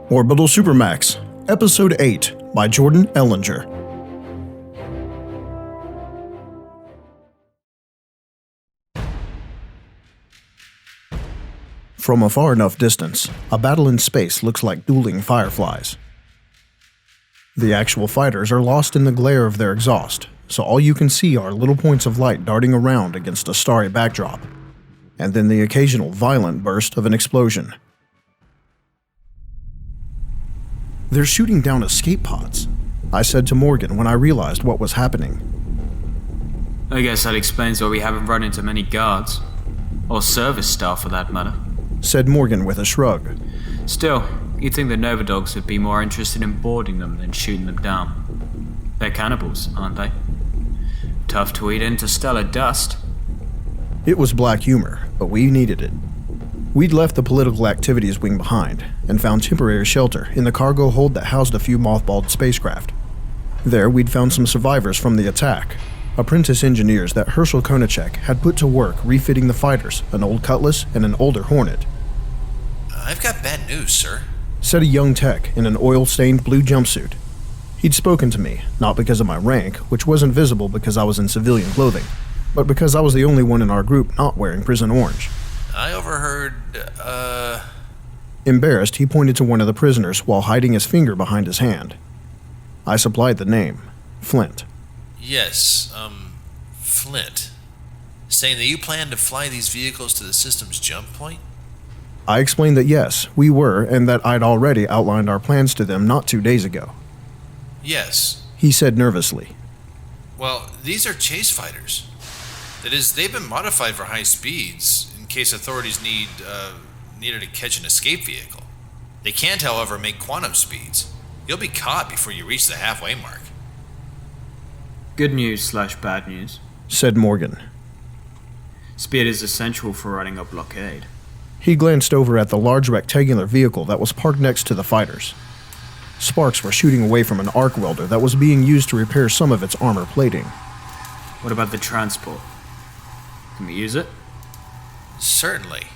Orbital Supermax, Episode 8, by Jordan Ellinger. From a far enough distance, a battle in space looks like dueling fireflies. The actual fighters are lost in the glare of their exhaust, so all you can see are little points of light darting around against a starry backdrop, and then the occasional violent burst of an explosion. "They're shooting down escape pods," I said to Morgan when I realized what was happening. I guess that explains why we haven't run into many guards. Or service staff for that matter. Said Morgan with a shrug. Still, you'd think the Nova Dogs would be more interested in boarding them than shooting them down. They're cannibals, aren't they? Tough to eat interstellar dust. It was black humor, but we needed it. We'd left the political activities wing behind and found temporary shelter in the cargo hold that housed a few mothballed spacecraft. There, we'd found some survivors from the attack, apprentice engineers that Herschel Konachek had put to work refitting the fighters, an old Cutlass and an older Hornet. "I've got bad news, sir," said a young tech in an oil-stained blue jumpsuit. He'd spoken to me, not because of my rank, which wasn't visible because I was in civilian clothing, but because I was the only one in our group not wearing prison orange. "I overheard, Embarrassed, he pointed to one of the prisoners while hiding his finger behind his hand. I supplied the name, Flint. Yes, Flint. Saying that you plan to fly these vehicles to the system's jump point?" I explained that yes, we were, and that I'd already outlined our plans to them not 2 days ago. "Yes," he said nervously. "Well, these are chase fighters. That is, they've been modified for high speeds in case authorities needed to catch an escape vehicle. They can't, however, make quantum speeds. You'll be caught before you reach the halfway mark." Good news / bad news, said Morgan. Speed is essential for running a blockade. He glanced over at the large rectangular vehicle that was parked next to the fighters. Sparks were shooting away from an arc welder that was being used to repair some of its armor plating. What about the transport? Can we use it? "Certainly,"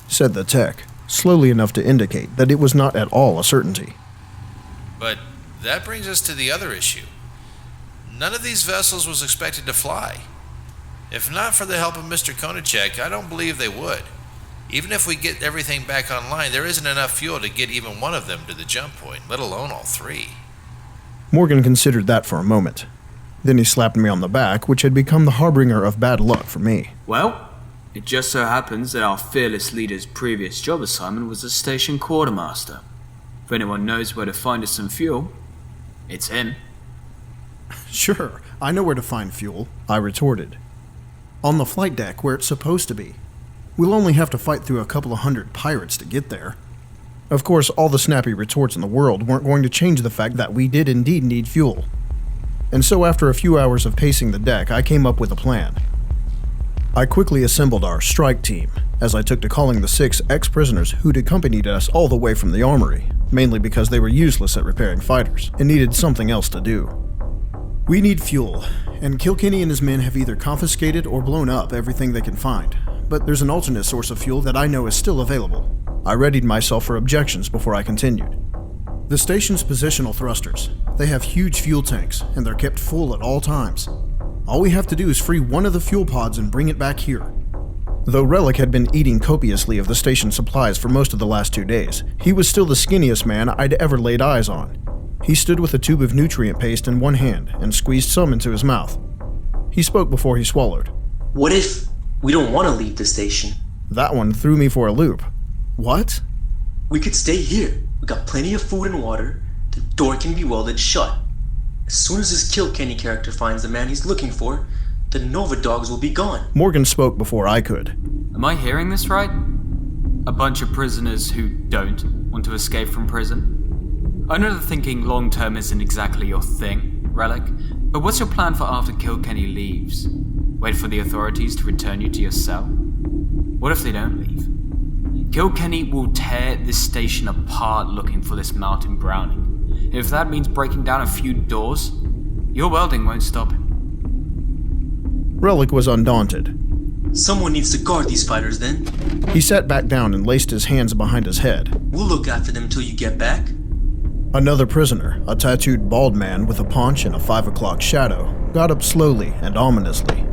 said the tech, slowly enough to indicate that it was not at all a certainty. "But that brings us to the other issue. None of these vessels was expected to fly. If not for the help of Mr. Konachek, I don't believe they would. Even if we get everything back online, there isn't enough fuel to get even one of them to the jump point, let alone all three." Morgan considered that for a moment. Then he slapped me on the back, which had become the harbinger of bad luck for me. Well, it just so happens that our fearless leader's previous job assignment was a station quartermaster. If anyone knows where to find us some fuel, it's him. "Sure, I know where to find fuel," I retorted. "On the flight deck where it's supposed to be. We'll only have to fight through a couple of hundred pirates to get there." Of course, all the snappy retorts in the world weren't going to change the fact that we did indeed need fuel. And so after a few hours of pacing the deck, I came up with a plan. I quickly assembled our strike team, as I took to calling the 6 ex-prisoners who'd accompanied us all the way from the armory, mainly because they were useless at repairing fighters and needed something else to do. "We need fuel, and Kilkenny and his men have either confiscated or blown up everything they can find, but there's an alternate source of fuel that I know is still available." I readied myself for objections before I continued. "The station's positional thrusters. They have huge fuel tanks, and they're kept full at all times. All we have to do is free one of the fuel pods and bring it back here." Though Relic had been eating copiously of the station's supplies for most of the last 2 days, he was still the skinniest man I'd ever laid eyes on. He stood with a tube of nutrient paste in one hand and squeezed some into his mouth. He spoke before he swallowed. "What if we don't want to leave the station?" That one threw me for a loop. "What?" "We could stay here. We got plenty of food and water. The door can be welded shut. As soon as this Kilkenny character finds the man he's looking for, the Nova Dogs will be gone." Morgan spoke before I could. Am I hearing this right? A bunch of prisoners who don't want to escape from prison? I know that thinking long-term isn't exactly your thing, Relic, but what's your plan for after Kilkenny leaves? Wait for the authorities to return you to your cell? What if they don't leave? Kilkenny will tear this station apart looking for this mountain Browning. If that means breaking down a few doors, your welding won't stop him. Relic was undaunted. Someone needs to guard these fighters then. He sat back down and laced his hands behind his head. We'll look after them till you get back. Another prisoner, a tattooed bald man with a paunch and a 5 o'clock shadow, got up slowly and ominously.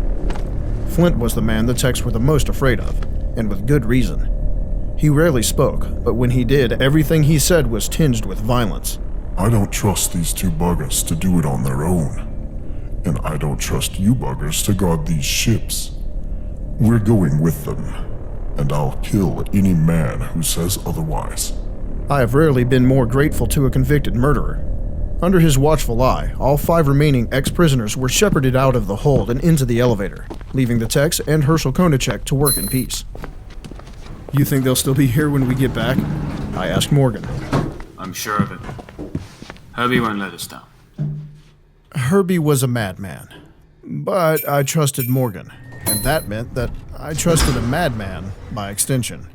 Flint was the man the techs were the most afraid of, and with good reason. He rarely spoke, but when he did, everything he said was tinged with violence. I don't trust these two buggers to do it on their own. And I don't trust you buggers to guard these ships. We're going with them, and I'll kill any man who says otherwise. I have rarely been more grateful to a convicted murderer. Under his watchful eye, all 5 remaining ex-prisoners were shepherded out of the hold and into the elevator, leaving the techs and Herschel Konachek to work in peace. You think they'll still be here when we get back? I asked Morgan. I'm sure of it. Herbie won't let us down. Herbie was a madman, but I trusted Morgan, and that meant that I trusted a madman by extension.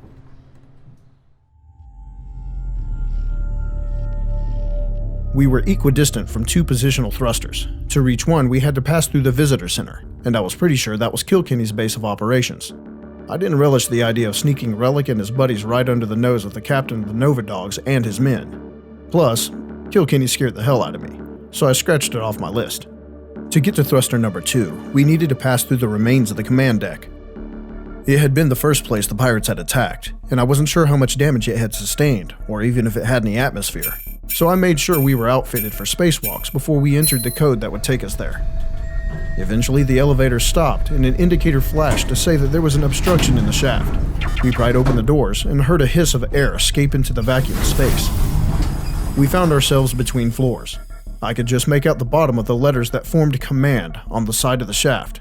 We were equidistant from 2 positional thrusters. To reach one, we had to pass through the visitor center, and I was pretty sure that was Kilkenny's base of operations. I didn't relish the idea of sneaking Relic and his buddies right under the nose of the captain of the Nova Dogs and his men. Plus, Kilkenny scared the hell out of me, so I scratched it off my list. To get to thruster number 2, we needed to pass through the remains of the command deck. It had been the first place the pirates had attacked, and I wasn't sure how much damage it had sustained, or even if it had any atmosphere. So I made sure we were outfitted for spacewalks before we entered the code that would take us there. Eventually, the elevator stopped, and an indicator flashed to say that there was an obstruction in the shaft. We pried open the doors and heard a hiss of air escape into the vacuum of space. We found ourselves between floors. I could just make out the bottom of the letters that formed command on the side of the shaft.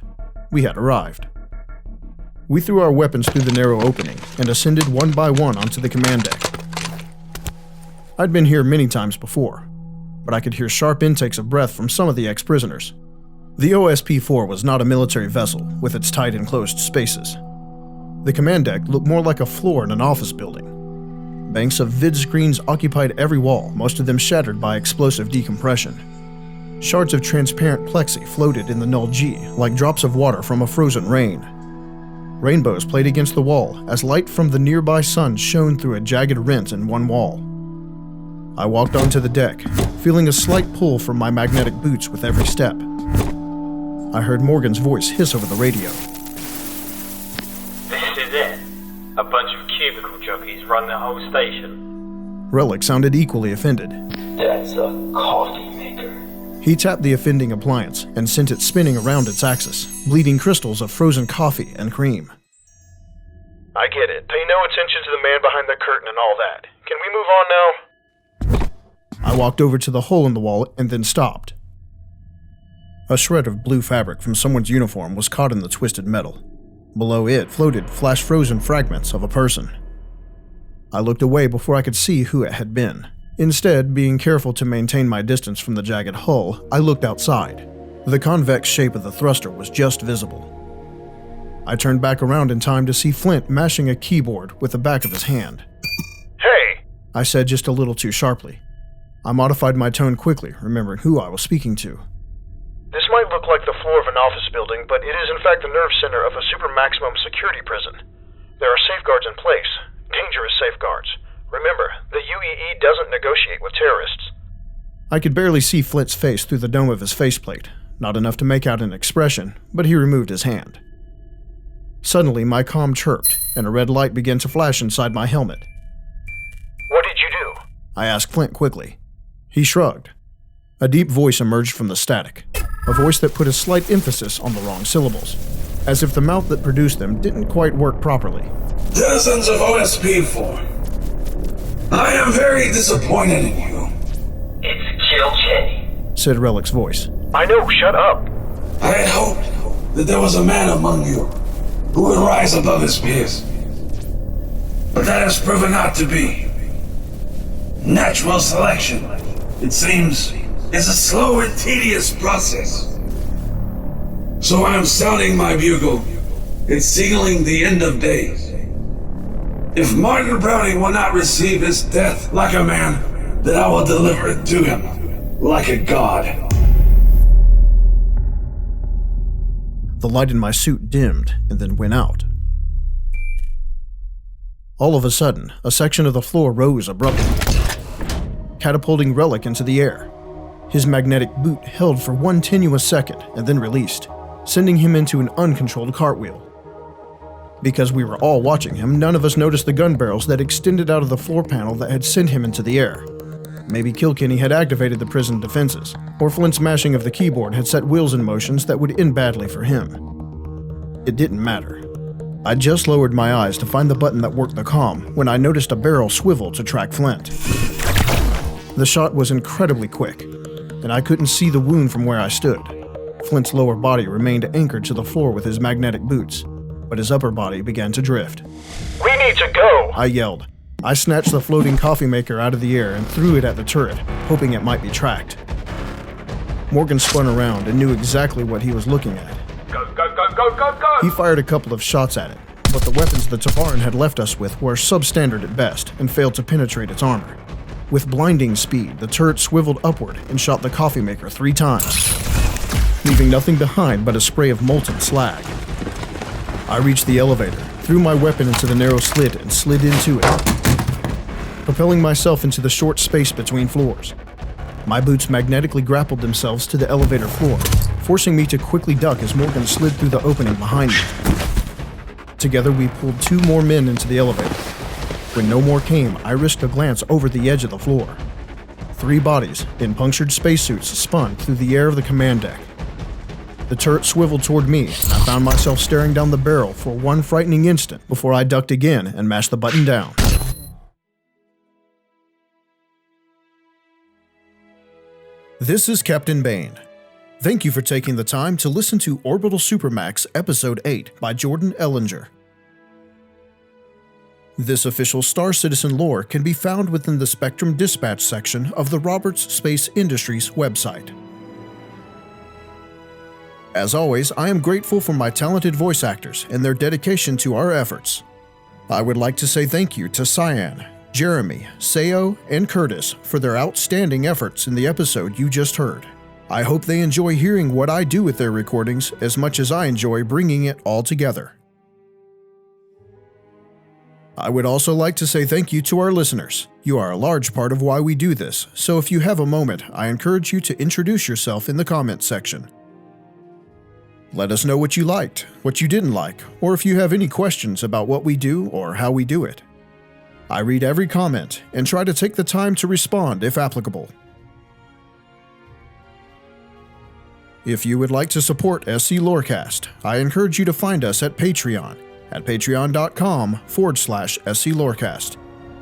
We had arrived. We threw our weapons through the narrow opening and ascended one by one onto the command deck. I'd been here many times before, but I could hear sharp intakes of breath from some of the ex-prisoners. The OSP-4 was not a military vessel with its tight enclosed spaces. The command deck looked more like a floor in an office building. Banks of vid screens occupied every wall, most of them shattered by explosive decompression. Shards of transparent plexi floated in the null G like drops of water from a frozen rain. Rainbows played against the wall as light from the nearby sun shone through a jagged rent in one wall. I walked onto the deck, feeling a slight pull from my magnetic boots with every step. I heard Morgan's voice hiss over the radio. This is it. A bunch of cubicle jockeys run the whole station. Relic sounded equally offended. That's a coffee maker. He tapped the offending appliance and sent it spinning around its axis, bleeding crystals of frozen coffee and cream. I get it. Pay no attention to the man behind the curtain and all that. Can we move on now? I walked over to the hole in the wall and then stopped. A shred of blue fabric from someone's uniform was caught in the twisted metal. Below it floated flash-frozen fragments of a person. I looked away before I could see who it had been. Instead, being careful to maintain my distance from the jagged hull, I looked outside. The convex shape of the thruster was just visible. I turned back around in time to see Flint mashing a keyboard with the back of his hand. Hey! I said just a little too sharply. I modified my tone quickly, remembering who I was speaking to. This might look like the floor of an office building, but it is in fact the nerve center of a super maximum security prison. There are safeguards in place. Dangerous safeguards. Remember, the UEE doesn't negotiate with terrorists. I could barely see Flint's face through the dome of his faceplate. Not enough to make out an expression, but he removed his hand. Suddenly, my comm chirped, and a red light began to flash inside my helmet. What did you do? I asked Flint quickly. He shrugged. A deep voice emerged from the static, a voice that put a slight emphasis on the wrong syllables, as if the mouth that produced them didn't quite work properly. Citizens of OSP-4, I am very disappointed in you. It's Kilkenny, said Relic's voice. I know, shut up. I had hoped that there was a man among you who would rise above his peers. But that has proven not to be. Natural selection, it seems, is a slow and tedious process. So I am sounding my bugle and signaling the end of days. If Martin Browning will not receive his death like a man, then I will deliver it to him like a god. The light in my suit dimmed and then went out. All of a sudden, a section of the floor rose abruptly, catapulting Relic into the air. His magnetic boot held for one tenuous second and then released, sending him into an uncontrolled cartwheel. Because we were all watching him, none of us noticed the gun barrels that extended out of the floor panel that had sent him into the air. Maybe Kilkenny had activated the prison defenses, or Flint's mashing of the keyboard had set wheels in motions that would end badly for him. It didn't matter. I just lowered my eyes to find the button that worked the comm when I noticed a barrel swivel to track Flint. The shot was incredibly quick, and I couldn't see the wound from where I stood. Flint's lower body remained anchored to the floor with his magnetic boots, but his upper body began to drift. We need to go! I yelled. I snatched the floating coffee maker out of the air and threw it at the turret, hoping it might be tracked. Morgan spun around and knew exactly what he was looking at. Go, go, go, go, go, go! He fired a couple of shots at it, but the weapons the Tavaran had left us with were substandard at best and failed to penetrate its armor. With blinding speed, the turret swiveled upward and shot the coffee maker 3 times, leaving nothing behind but a spray of molten slag. I reached the elevator, threw my weapon into the narrow slit and slid into it, propelling myself into the short space between floors. My boots magnetically grappled themselves to the elevator floor, forcing me to quickly duck as Morgan slid through the opening behind me. Together we pulled 2 more men into the elevator. When no more came, I risked a glance over the edge of the floor. 3 bodies in punctured spacesuits spun through the air of the command deck. The turret swiveled toward me, and I found myself staring down the barrel for one frightening instant before I ducked again and mashed the button down. This is Captain Bayne. Thank you for taking the time to listen to Orbital Supermax Episode 8 by Jordan Ellinger. This official Star Citizen lore can be found within the Spectrum Dispatch section of the Roberts Space Industries website. As always, I am grateful for my talented voice actors and their dedication to our efforts. I would like to say thank you to Sayan, Jeremy, Sao, and Curtis for their outstanding efforts in the episode you just heard. I hope they enjoy hearing what I do with their recordings as much as I enjoy bringing it all together. I would also like to say thank you to our listeners. You are a large part of why we do this, so if you have a moment, I encourage you to introduce yourself in the comments section. Let us know what you liked, what you didn't like, or if you have any questions about what we do or how we do it. I read every comment and try to take the time to respond if applicable. If you would like to support SCLoreCast, I encourage you to find us at Patreon at patreon.com/SCLoreCast.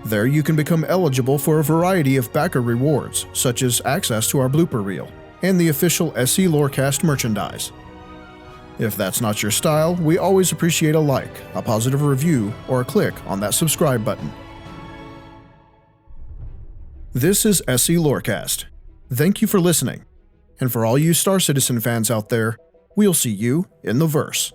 There you can become eligible for a variety of backer rewards, such as access to our blooper reel and the official SCLoreCast merchandise. If that's not your style, we always appreciate a like, a positive review, or a click on that subscribe button. This is SCLoreCast. Thank you for listening. And for all you Star Citizen fans out there, we'll see you in the verse.